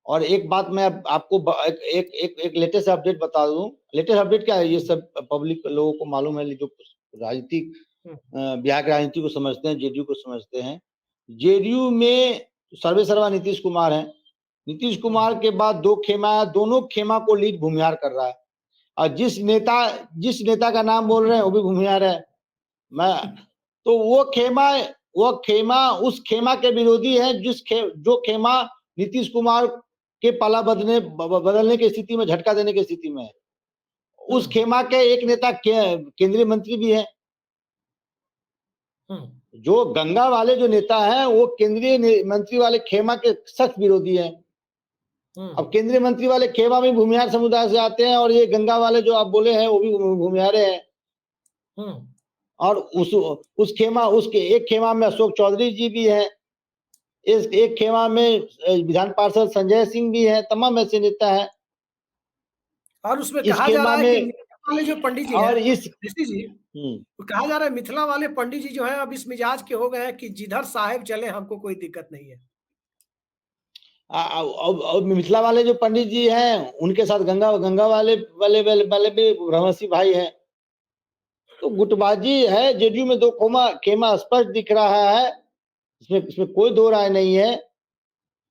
और एक बात मैं आपको एक लेटेस्ट अपडेट बता दूं। लेटेस्ट अपडेट क्या है, ये सब पब्लिक लोगों को मालूम है, जो राजनीतिक बिहार की राजनीति को समझते हैं, जेडीयू को समझते हैं। जेडीयू में सर्वे सर्वा नीतीश कुमार है। नीतीश कुमार के बाद दो खेमा, दोनों खेमा को लीड भूमिहार कर रहा है, और जिस नेता का नाम बोल रहे हैं वो भी भूमिहार है। तो वो खेमा उस खेमा के विरोधी है जो खेमा नीतीश कुमार के पाला बदलने की स्थिति में, झटका देने की स्थिति में है। उस खेमा के एक नेता केंद्रीय मंत्री भी है। जो गंगा वाले जो नेता हैं वो केंद्रीय मंत्री वाले खेमा के सख्त विरोधी हैं। अब केंद्रीय मंत्री वाले खेमा में भूमिहार समुदाय से आते हैं, और ये गंगा वाले जो आप बोले हैं वो भी भूमिहारे हैं। और उस खेमा, उसके एक खेमा में अशोक चौधरी जी भी हैं, इस एक खेमा में विधान पार्षद संजय सिंह भी है, तमाम ऐसे नेता हैं। और उसमें कहा जा रहा है कि मिथिला वाले जो पंडित जी और हैं, ऋषि जी, तो कहा जा रहा है मिथिला वाले पंडित जी जो है अब इस मिजाज के हो गए हैं कि जिधर साहेब चले हमको कोई दिक्कत नहीं है। अब मिथिला वाले जो पंडित जी हैं उनके साथ गंगा वाले भी ब्रह्मसी भाई हैं। तो गुटबाजी है जेडीयू में, दो खेमा स्पष्ट दिख रहा है, इसमें कोई दो राय नहीं है।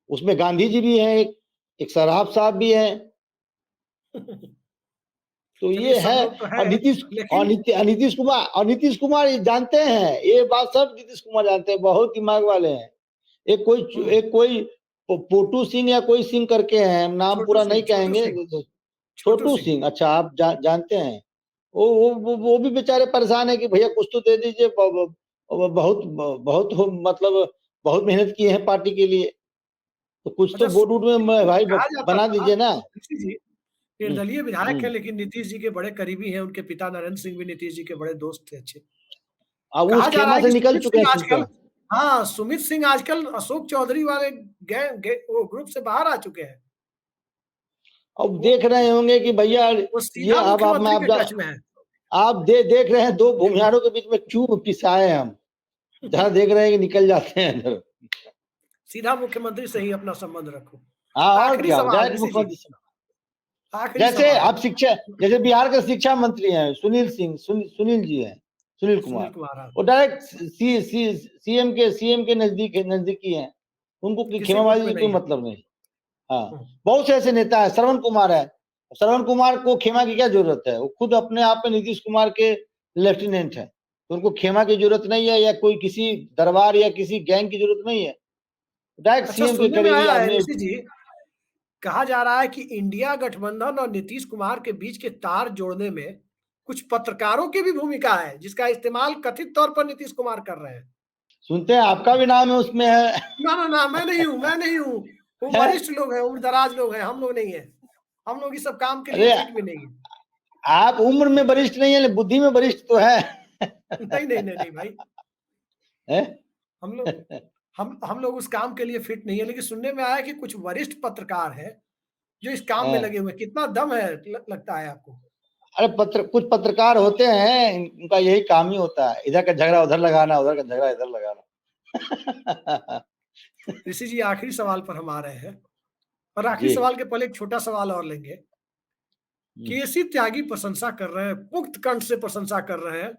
उसमें गांधी जी भी हैं, एक सराफ साहब भी हैं। तो ये है। तो और नीतीश कुमार जानते हैं, ये बात सब नीतीश कुमार जानते हैं, बहुत दिमाग वाले हैं। एक कोई पोटू सिंह या कोई सिंह करके हैं, नाम पूरा नहीं कहेंगे, छोटू सिंह, अच्छा आप जानते हैं। वो भी बेचारे परेशान है कि भैया कुछ तो दे दीजिए, बहुत मतलब बहुत मेहनत की है पार्टी के लिए, तो कुछ तो बोर्ड में भाई बना दीजिए ना। निर्दलीय विधायक है, लेकिन नीतीश जी के बड़े करीबी हैं, उनके पिता नरेंद्र सिंह भी नीतीश जी के बड़े दोस्त थे अच्छे। उस खेमा से निकल चुके हैं आजकल। हाँ, सुमित सिंह आजकल अशोक चौधरी वाले वो ग्रुप से बाहर आ चुके हैं। अब देख रहे होंगे कि भैया ये आप देख रहे हैं, दो भूमिहारों के बीच में चूब पिसाए हम, जहाँ देख रहे हैं कि निकल जाते हैं अंदर। सीधा मुख्यमंत्री से ही अपना संबंध रखो। हाँ, और क्या, आखिरी जैसे सवाल है। आप शिक्षा, जैसे बिहार के शिक्षा मंत्री हैं सुनील सिंह, सुनील जी हैं, सुनील सुनील कुमार, कुमार, हाँ। वो डायरेक्ट सीएम के नजदीकी हैं, उनको किसी गुट खेमाबाजी में से कोई नहीं है। मतलब नहीं। हाँ, हम्म, बहुत से ऐसे नेता है, श्रवण कुमार है, श्रवण कुमार को खेमा की क्या जरूरत है, वो खुद अपने आप में नीतीश कुमार के लेफ्टिनेंट है, तो उनको खेमा की जरूरत नहीं है, या कोई किसी दरबार या किसी गैंग की जरूरत नहीं है, डायरेक्ट अच्छा, सीएम के सुनने में करीबी आया है आदमी। ऋषि जी, कहा जा रहा है कि इंडिया गठबंधन और नीतीश कुमार के बीच के तार जोड़ने में कुछ पत्रकारों की भी भूमिका है, जिसका इस्तेमाल कथित तौर पर नीतीश कुमार कर रहे हैं। सुनते हैं आपका भी नाम है उसमें है। ना ना ना, मैं नहीं हूँ, मैं नहीं हूँ। वो है? वरिष्ठ लोग हैं, उम्र दराज लोग हैं, हम लोग नहीं है। हम लोग इस सब काम के लिए अरे फिट भी नहीं है। आप उम्र में वरिष्ठ नहीं है, लेकिन बुद्धि में वरिष्ठ तो है। नहीं नहीं नहीं नहीं भाई, है? हम लोग हम लोग उस काम के लिए फिट नहीं है, लेकिन सुनने में आया कि कुछ वरिष्ठ पत्रकार हैं जो इस काम में हाँ। लगे हुए हैं। कितना दम है लगता है आपको? अरे कुछ पत्रकार होते हैं, उनका यही काम ही होता है, इधर का झगड़ा उधर लगाना, उधर का झगड़ा इधर लगाना। ऋषि जी, आखिरी सवाल पर हम आ रहे हैं, और आखिरी जी। सवाल के पहले एक छोटा सवाल और लेंगे। केसी त्यागी प्रशंसा कर रहे हैं, मुक्त कंठ से प्रशंसा कर रहे हैं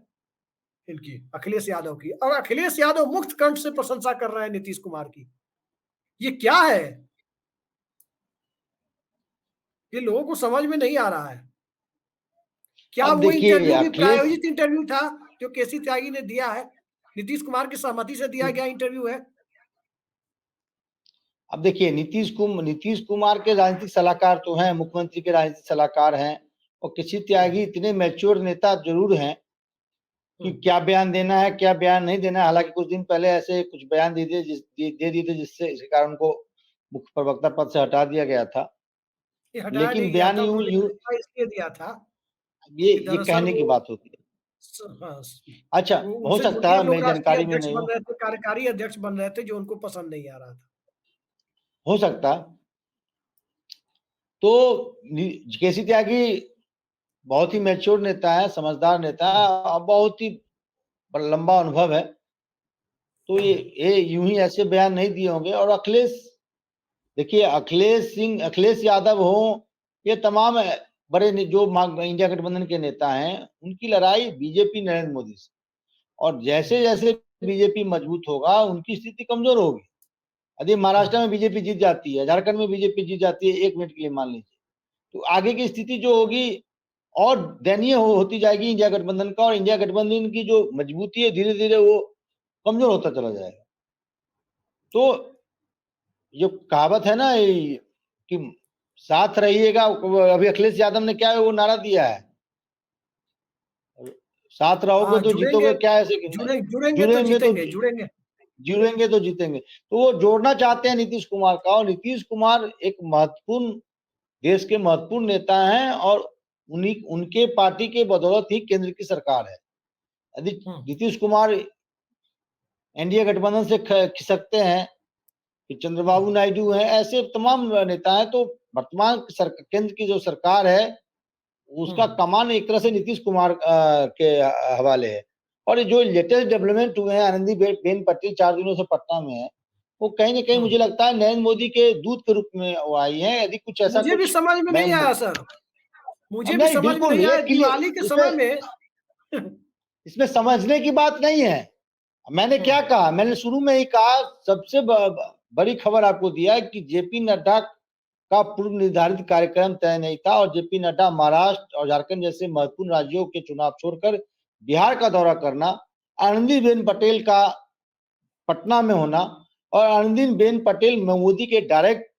इनकी, अखिलेश यादव की, और अखिलेश यादव मुक्त कंठ से प्रशंसा कर रहे हैं नीतीश कुमार की। ये क्या है? ये लोगों को समझ में नहीं आ रहा है। क्या अब वो देखिए इंटरव्यू भी अखिलेश, प्रायोजित इंटरव्यू था जो केसी त्यागी ने दिया है? नीतीश कुमार की सहमति से दिया गया इंटरव्यू है? अब देखिए नीतीश कुमार के राजनीतिक सलाहकार तो हैं, मुख्यमंत्री के राजनीतिक सलाहकार हैं, और किसी त्यागी इतने मैच्योर नेता जरूर हैं कि हम्म, क्या बयान देना है क्या बयान नहीं देना है। हालांकि कुछ दिन पहले ऐसे कुछ बयान दे दिए थे, जिससे इसके कारण उनको मुख्य प्रवक्ता पद से हटा दिया गया था। ये हटाया लेकिन नहीं गया बयान था, यूं उन्होंने यूं इस्तीफा इसलिए दिया था कि ये दरअसल कहने की वो बात होती है। हाँ, अच्छा, वो हो उनसे सकता जूनियर है, लोग मैं राष्ट्रीय जानकारी में अध्यक्ष नहीं बन हूँ, रहे थे, कार्यकारी अध्यक्ष बन रहे थे, जो उनको पसंद नहीं आ रहा था। हो सकता। तो केसी त्यागी बहुत ही मैच्योर नेता है, समझदार नेता है, और बहुत ही लंबा अनुभव है, तो ये यूं ही ऐसे बयान नहीं दिए होंगे। और अखिलेश, देखिए अखिलेश यादव हो, ये तमाम बड़े जो इंडिया गठबंधन के नेता हैं, उनकी लड़ाई बीजेपी नरेंद्र मोदी से, और जैसे जैसे बीजेपी मजबूत होगा उनकी स्थिति कमजोर होगी। यदि महाराष्ट्र में बीजेपी जीत जाती है, झारखंड में बीजेपी जीत जाती है, 1 मिनट के लिए मान लीजिए, तो आगे की स्थिति जो होगी और दयनीय होती जाएगी इंडिया गठबंधन का, और इंडिया गठबंधन की जो मजबूती है धीरे धीरे वो कमजोर होता चला जाएगा। तो जो कहावत है ना कि साथ रहिएगा, अभी अखिलेश यादव ने क्या है वो नारा दिया है, साथ रहोगे हाँ, तो जीतोगे, क्या ऐसे जुड़ेंगे तो जुड़ेंगे तो जीतेंगे, जुड़ेंगे। जुड़ेंगे तो जीतेंगे। तो वो जोड़ना चाहते हैं नीतीश कुमार का, और नीतीश कुमार एक महत्वपूर्ण, देश के महत्वपूर्ण नेता हैं, और उन्हीं उनके पार्टी के बदौलत ही केंद्र की सरकार है। यदि हम्म, नीतीश कुमार एनडीए गठबंधन से खिसकते हैं, कि चंद्रबाबू नायडू हैं, ऐसे तमाम नेता हैं, तो वर्तमान केंद्र की जो सरकार है उसका हम्म, कमान एक तरह से नीतीश कुमार के हवाले है। और जो लेटेस्ट डेवलपमेंट हुए हैं, आनंदीबेन पटेल 4 दिनों से पटना में है, वो कहीं ना कहीं हम्म। मुझे लगता है नरेंद्र मोदी के दूत के रूप में वो आई है। यदि कुछ ऐसा मुझे भी कुछ समझ में मैं नहीं आया सर, मुझे भी नहीं, समझ में बिल्कुल नहीं ये आया क्लियर, दिवाली के समय इसमें में। इसमें समझने की बात नहीं है। मैंने क्या कहा, मैंने शुरू में ही कहा, सबसे बड़ी खबर आपको दिया है कि जेपी नड्डा का पूर्व निर्धारित कार्यक्रम तय नहीं था, और जेपी नड्डा महाराष्ट्र और झारखंड जैसे महत्वपूर्ण राज्यों के चुनाव छोड़कर बिहार का दौरा करना, आनंदीबेन पटेल का पटना में होना, और आनंदीबेन पटेल मोदी के डायरेक्ट,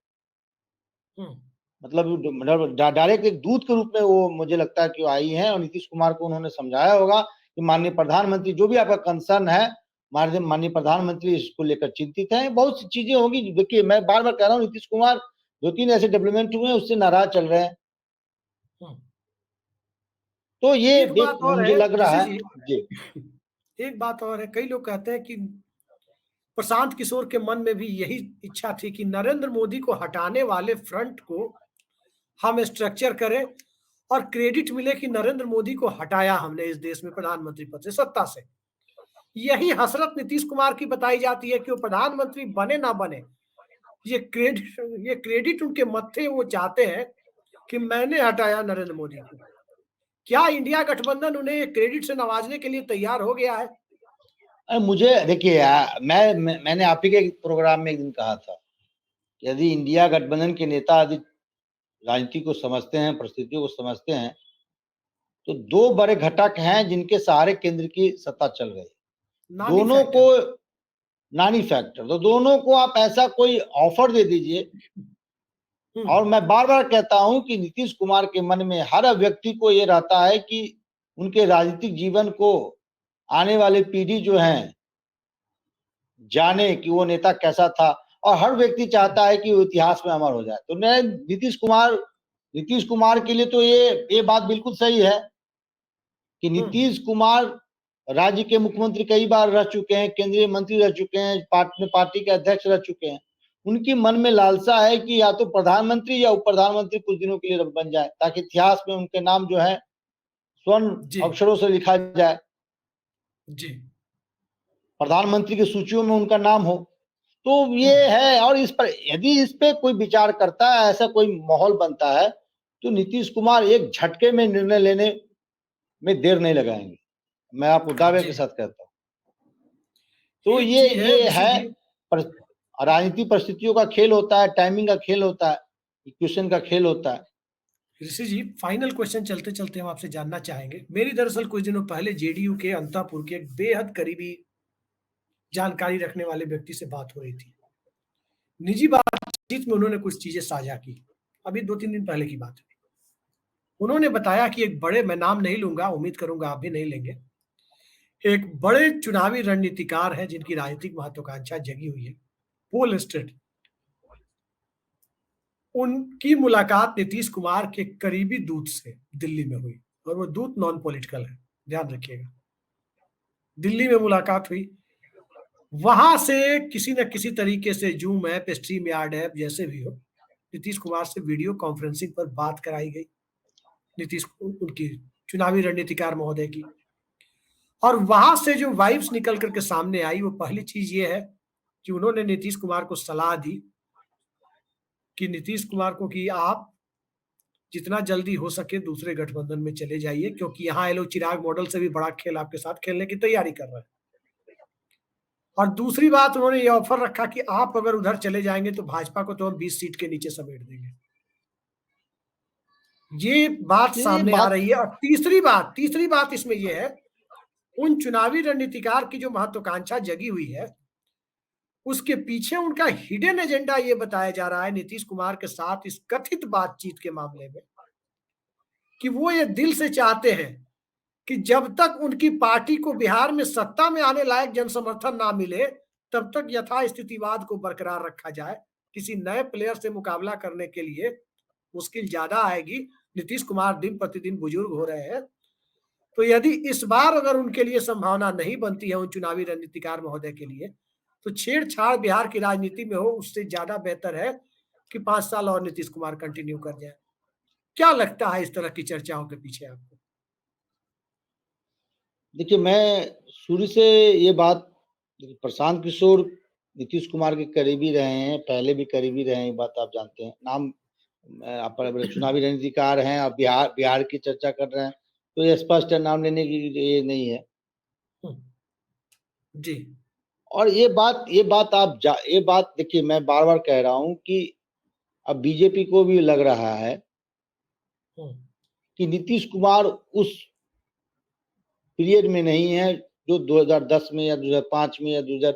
मतलब डायरेक्ट एक दूत के रूप में वो मुझे लगता है कि वो आई हैं, और नीतीश कुमार को उन्होंने समझाया होगा कि माननीय प्रधानमंत्री, जो भी आपका कंसर्न है, माननीय प्रधानमंत्री इसको लेकर चिंतित हैं। बहुत सी चीजें होंगी। देखिए, मैं बार बार कह रहा हूँ, नीतीश कुमार 2-3 ऐसे डेवलपमेंट हुए हैं, उससे नाराज चल रहे हैं, तो ये एक बात और मुझे है लग रहा ऋषि है। जी, जी। एक बात और है, कई लोग कहते हैं कि प्रशांत किशोर के मन में भी यही इच्छा थी कि नरेंद्र मोदी को हटाने वाले फ्रंट को हम स्ट्रक्चर करें, और क्रेडिट मिले कि नरेंद्र मोदी को हटाया हमने इस देश में प्रधानमंत्री पद से, सत्ता से। यही हसरत नीतीश कुमार की बताई जाती है कि वो प्रधानमंत्री बने ना बने, ये क्रेडिट उनके मत्थे वो चाहते हैं कि मैंने हटाया नरेंद्र मोदी को। क्या इंडिया गठबंधन उन्हें क्रेडिट से नवाजने के लिए तैयार हो गया है? मुझे देखिए, मैंने आप ही के प्रोग्राम में एक दिन कहा था, यदि इंडिया गठबंधन के नेता यदि राजनीति को समझते हैं, परिस्थितियों को समझते हैं, तो दो बड़े घटक हैं जिनके सहारे केंद्र की सत्ता चल रही है। दोनों को नानी फैक्टर, तो दोनों को आप ऐसा कोई ऑफर दे दीजिए। और मैं बार बार कहता हूं कि नीतीश कुमार के मन में हर व्यक्ति को ये रहता है कि उनके राजनीतिक जीवन को आने वाली पीढ़ी जो है जाने कि वो नेता कैसा था, और हर व्यक्ति चाहता है कि वो इतिहास में अमर हो जाए। तो मैं नीतीश कुमार के लिए तो ये बात बिल्कुल सही है कि नीतीश कुमार राज्य के मुख्यमंत्री कई बार रह चुके हैं, केंद्रीय मंत्री रह चुके हैं, पार्टी के अध्यक्ष रह चुके हैं। उनकी मन में लालसा है कि या तो प्रधानमंत्री या उप प्रधानमंत्री कुछ दिनों के लिए बन जाए, ताकि इतिहास में उनके नाम जो है स्वर्ण अक्षरों से लिखा जाए, जी, प्रधानमंत्री की सूचियों में उनका नाम हो। तो ये है, और इस पर यदि इस पे कोई विचार करता है, ऐसा कोई माहौल बनता है, तो नीतीश कुमार एक झटके में निर्णय लेने में देर नहीं लगाएंगे, मैं आपको दावे के साथ कहता हूँ। तो ये है राजनीति, परिस्थितियों का खेल होता है, टाइमिंग का खेल होता है, इक्वेशन का खेल होता है। ऋषि जी, फाइनल क्वेश्चन चलते चलते हम आपसे जानना चाहेंगे। मेरी दरअसल कुछ दिनों पहले जेडीयू के अंतापुर के एक बेहद करीबी जानकारी रखने वाले व्यक्ति से बात हो रही थी। निजी बातचीत में उन्होंने कुछ चीजें साझा की, अभी 2-3 दिन पहले की बात है। उन्होंने बताया कि एक बड़े, मैं नाम नहीं लूंगा, उम्मीद करूंगा आप भी नहीं लेंगे, एक बड़े चुनावी रणनीतिकार हैं जिनकी राजनीतिक महत्वाकांक्षा जगी हुई है, पोल स्ट्रीट। उनकी मुलाकात नीतीश कुमार के करीबी दूत से दिल्ली में हुई, और वो दूत नॉन पॉलिटिकल है, ध्यान रखिएगा। दिल्ली में मुलाकात हुई, वहां से किसी न किसी तरीके से zoom app, stream yard app, जैसे भी हो, नीतीश कुमार से वीडियो कॉन्फ्रेंसिंग पर बात कराई गई, नीतीश उनकी चुनावी रणनीतिकार महोदय की। और वहां से जो वाइब्स निकल करके सामने आई, वो पहली चीज ये है कि उन्होंने नीतीश कुमार को सलाह दी कि नीतीश कुमार को कि आप जितना जल्दी हो सके दूसरे गठबंधन में चले जाइए, क्योंकि यहाँ ये लोग चिराग मॉडल से भी बड़ा खेल आपके साथ खेलने की तैयारी कर रहे हैं। और दूसरी बात, उन्होंने ये ऑफर रखा कि आप अगर उधर चले जाएंगे तो भाजपा को तो हम 20 सीट के नीचे समेट देंगे। ये बात सामने आ रही है। और तीसरी बात इसमें यह है, उन चुनावी रणनीतिकार की जो महत्वाकांक्षा जगी हुई है, उसके पीछे उनका हिडन एजेंडा ये बताया जा रहा है नीतीश कुमार के साथ इस कथित बातचीत के मामले में, कि वो ये दिल से चाहते हैं कि जब तक उनकी पार्टी को बिहार में सत्ता में आने लायक जनसमर्थन ना मिले, तब तक यथास्थितिवाद को बरकरार रखा जाए। किसी नए प्लेयर से मुकाबला करने के लिए मुश्किल ज्यादा आएगी। नीतीश कुमार दिन प्रतिदिन बुजुर्ग हो रहे हैं, तो यदि इस बार अगर उनके लिए संभावना नहीं बनती है उन चुनावी रणनीतिकार महोदय के लिए, तो छेड़छाड़ बिहार की राजनीति में हो, उससे ज्यादा बेहतर है कि 5 साल और नीतीश कुमार कंटिन्यू कर जाए। क्या लगता है इस तरह की चर्चाओं के पीछे आपको? देखिए, मैं शुरू से ये बात, प्रशांत किशोर नीतीश कुमार के करीबी रहे हैं, पहले भी करीबी रहे हैं, ये बात आप जानते हैं। नाम आप चुनावी रणनीतिकार हैं, आप बिहार की चर्चा कर रहे हैं, तो ये स्पष्ट है, नाम लेने की ये नहीं है जी। और ये बात देखिए, मैं बार बार कह रहा हूं कि अब बीजेपी को भी लग रहा है कि नीतीश कुमार उस पीरियड में नहीं है जो 2010 में या 2005 में या 2000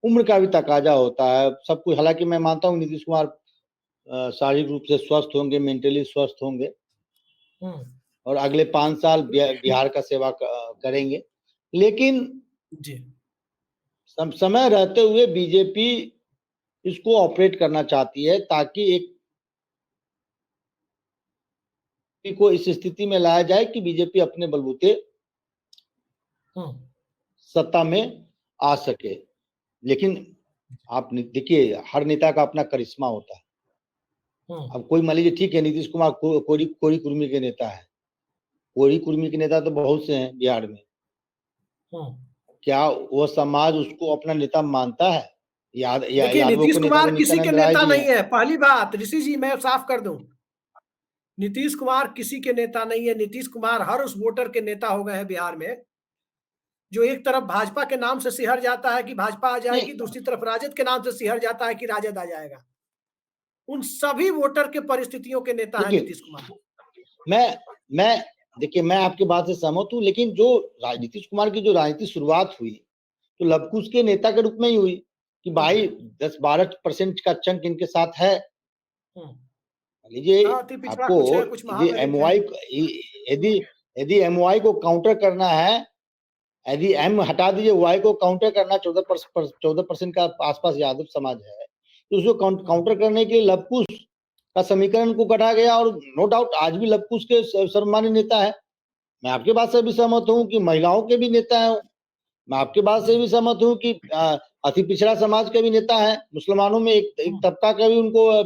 उम्र का भी तकाजा होता है सब कुछ। हालांकि मैं मानता हूँ नीतीश कुमार शारीरिक रूप से स्वस्थ होंगे, मेंटली स्वस्थ होंगे और अगले 5 साल बिहार का सेवा करेंगे, लेकिन जी, समय रहते हुए बीजेपी इसको ऑपरेट करना चाहती है ताकि एक को इस स्थिति में लाया जाए कि बीजेपी अपने बलबूते सत्ता में आ सके। लेकिन आप देखिए, हर नेता का अपना करिश्मा होता है। अब कोई मान लीजिए, ठीक है, नीतीश कुमार कोरी कुर्मी के नेता है, कोरी कुर्मी के नेता तो बहुत से हैं बिहार में, क्या वो समाज उसको अपना नेता मानता है? देखिए, नीतीश कुमार किसी के नेता नहीं है, पहली बात। ऋषि जी, मैं साफ कर दूं, नीतीश कुमार किसी के नेता नहीं है। नीतीश कुमार हर उस वोटर के नेता हो गए हैं बिहार में, जो एक तरफ भाजपा के नाम से सिहर जाता है कि भाजपा आ नहीं जाएगी, दूसरी तरफ राजद के नाम से सिहर जाता है कि राजद आ जाएगा। उन सभी वोटर के परिस्थितियों के नेता हैं देखिए, नीतीश कुमार। मैं देखिए, मैं आपकी बात से सहमत हूँ, लेकिन जो नीतीश कुमार की जो राजनीतिक शुरुआत हुई, तो लवकुश के नेता के रूप में ही हुई कि भाई 10-12% का चंक इनके साथ है। मान लीजिए हाँ, अति पिछड़ा आपको कुछ है, कुछ यदि महादलित है। एमओआई यदि यदि एमओआई को काउंटर करना है, यदि एम हटा दीजिए, वाई को काउंटर करना, 14% का आसपास यादव समाज है, तो उसको काउंटर करने के लिए लवकुश का समीकरण को गढ़ा गया, और नो डाउट आज भी लवकुश के सर्वमान्य नेता है। मैं आपकी बात से भी सहमत हूँ कि महिलाओं के भी नेता है। मैं आपकी बात से भी सहमत हूँ कि अति पिछड़ा समाज के भी नेता है। मुसलमानों में एक तबका का भी उनको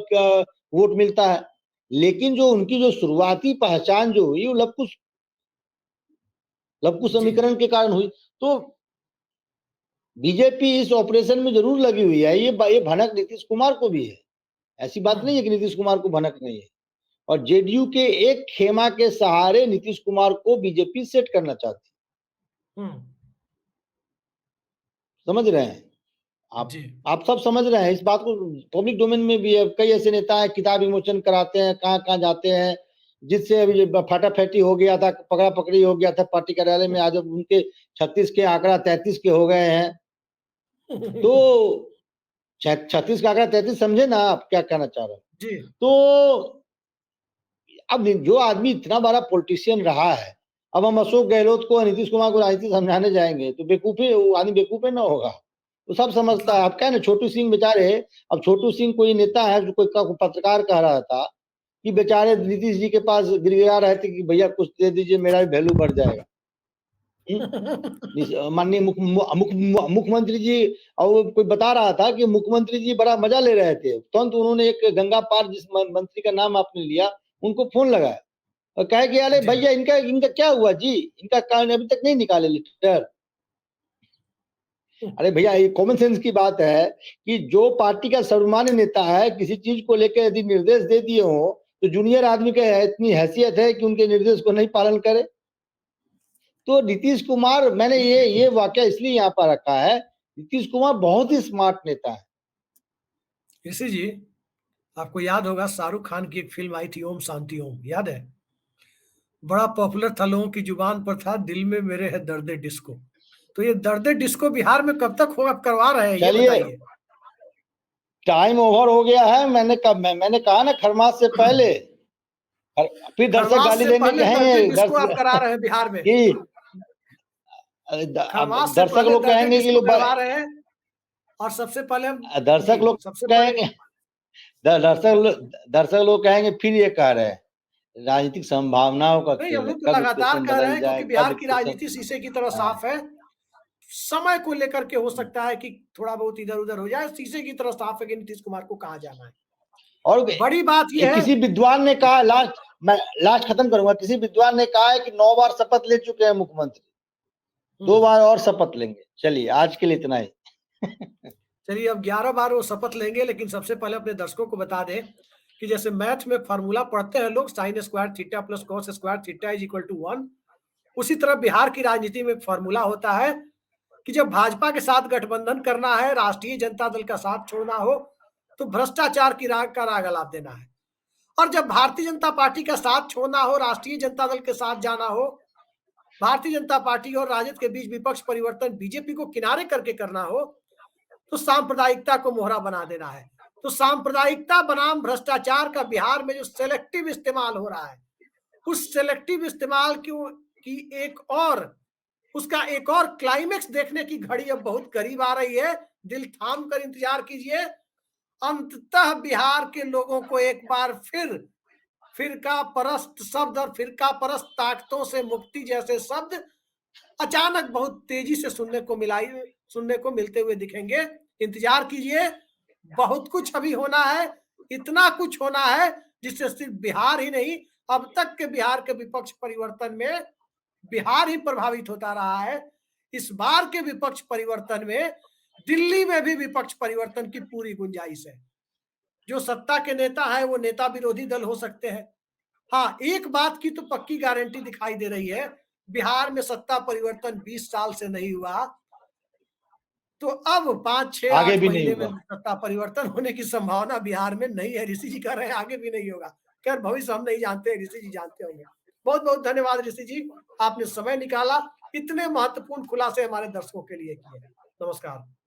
वोट मिलता है। लेकिन जो उनकी जो शुरुआती पहचान जो हुई, वो लवकुश समीकरण के कारण हुई। तो बीजेपी इस ऑपरेशन में जरूर लगी हुई है। ये भनक नीतीश कुमार को भी है। ऐसी बात नहीं है कि नीतीश कुमार को भनक नहीं है। और जेडीयू के एक खेमा के सहारे नीतीश कुमार को बीजेपी सेट करना चाहती है। समझ रहे हैं आप? आप सब समझ रहे हैं इस बात को। पब्लिक डोमेन में भी है, कई ऐसे नेता है किताब विमोचन कराते हैं, कहाँ कहाँ जाते हैं, जिससे अभी फटाफटी हो गया था, पकड़ा पकड़ी हो गया था पार्टी कार्यालय में, आज उनके 36 के आंकड़ा 33 के हो गए हैं। तो 36 का आंकड़ा 33, समझे ना आप क्या कहना चाह रहे हैं? तो अब जो आदमी इतना बड़ा पॉलिटिशियन रहा है, अब हम अशोक गहलोत को, नीतीश कुमार को राजनीति समझाने जाएंगे तो बेवकूफी, वो आदमी बेवकूफ ना होगा। तो सब समझता है। अब क्या है ना, छोटू सिंह बेचारे, अब छोटू सिंह कोई नेता है, जो कोई पत्रकार कह रहा था कि बेचारे नीतीश जी के पास गिड़गिड़ा रहे थे कि भैया कुछ दे दीजिए, मेरा भी वैल्यू बढ़ जाएगा। माननीय मुख्यमंत्री जी, और कोई बता रहा था कि मुख्यमंत्री जी बड़ा मजा ले रहे थे। तुरंत उन्होंने एक गंगा पार, जिस मंत्री का नाम आपने लिया, उनको फोन लगाया और कहे कि अरे भैया इनका क्या हुआ जी, इनका कारण अभी तक नहीं निकाले लेटर। अरे भैया, ये कॉमन सेंस की बात है कि जो पार्टी का सर्वमान्य नेता है, किसी चीज को लेकर यदि निर्देश दे दिए हो, तो जूनियर आदमी का इतनी हैसियत है कि उनके निर्देश को नहीं पालन करे। तो नीतीश कुमार, मैंने ये वाक्य इसलिए यहाँ पर रखा है, नीतीश कुमार बहुत ही स्मार्ट नेता है। ऋषि जी, आपको याद होगा शाहरुख खान की एक फिल्म आई थी, ओम शांति ओम, याद है? बड़ा पॉपुलर था, लोगों की जुबान पर था, दिल में मेरे है दर्द डिस्को। तो ये दर्द डिस्को बिहार में कब तक होगा, करवा रहे हैं, ये बताइए। टाइम ओवर हो गया है। मैंने कहा ना, खरमास से पहले। फिर दर्शक गाली देंगे, कहेंगे डिस्को आप करा रहे हैं बिहार में, दर्शक लोग कहेंगे कि लोग करवा रहे हैं। और सबसे पहले हम दर्शक लोग कहेंगे, दर्शक लोग कहेंगे फिर ये कह रहे हैं राजनीतिक संभावनाओं का खेल हम है, लोग तो कब लगातार स्टेशन कह रहे बदल हैं, जाए, क्योंकि बिहार कब की स्टेशन। राजनीति शीशे की तरह साफ है। समय को लेकर के हो सकता है कि थोड़ा बहुत इधर उधर हो जाए, शीशे की तरह साफ है कि नीतीश कुमार को कहाँ जाना है। और बड़ी बात यह है, किसी विद्वान ने कहा, मैं लास्ट खत्म करूंगा, किसी विद्वान ने कहा है कि 9 बार शपथ ले चुके हैं मुख्यमंत्री, 2 बार और शपथ लेंगे। चलिए, आज के लिए इतना ही। चलिए, अब 11 बार वो शपथ लेंगे, लेकिन सबसे पहले अपने दर्शकों को बता दें कि जैसे मैथ में फार्मूला पढ़ते हैं लोग, sine square theta plus cos square theta is equal to 1, उसी तरह बिहार की राजनीति में फार्मूला होता है कि जब भाजपा के साथ गठबंधन करना है, राष्ट्रीय जनता दल का साथ छोड़ना हो, तो भ्रष्टाचार की राग का राग अलाप देना है। और जब भारतीय जनता पार्टी का साथ छोड़ना हो, राष्ट्रीय जनता दल के साथ जाना हो, भारतीय जनता पार्टी और राजद के बीच विपक्ष परिवर्तन बीजेपी को किनारे करके करना हो, तो सांप्रदायिकता को मोहरा बना देना है। तो सांप्रदायिकता बनाम भ्रष्टाचार का बिहार में जो सेलेक्टिव इस्तेमाल हो रहा है, उस सेलेक्टिव इस्तेमाल की उसका एक और क्लाइमेक्स देखने की घड़ी अब बहुत करीब आ रही है। दिल थाम कर इंतजार कीजिए। अंततः बिहार के लोगों को एक बार फिर फिरका परस्त शब्द और फिरका परस्त ताकतों से मुक्ति जैसे शब्द अचानक बहुत तेजी से सुनने को मिलते हुए दिखेंगे। इंतजार कीजिए, बहुत कुछ अभी होना है, इतना कुछ होना है जिससे सिर्फ बिहार ही नहीं, अब तक के बिहार के विपक्ष परिवर्तन में बिहार ही प्रभावित होता रहा है। इस बार के विपक्ष परिवर्तन में दिल्ली में भी विपक्ष परिवर्तन की पूरी गुंजाइश है। जो सत्ता के नेता है वो नेता विरोधी दल हो सकते हैं, हाँ, एक बात की तो पक्की गारंटी दिखाई दे रही है, बिहार में सत्ता परिवर्तन 20 साल से नहीं हुआ, तो अब 5, 6, आगे 8 भी नहीं महीने में होगा। सत्ता परिवर्तन होने की संभावना बिहार में नहीं है। ऋषि जी कह रहे हैं आगे भी नहीं होगा। खैर भविष्य हम नहीं जानते, ऋषि जी जानते होंगे। बहुत-बहुत धन्यवाद ऋषि जी, आपने समय निकाला, इतने महत्वपूर्ण खुलासे हमारे दर्शकों के लिए किए। नमस्कार।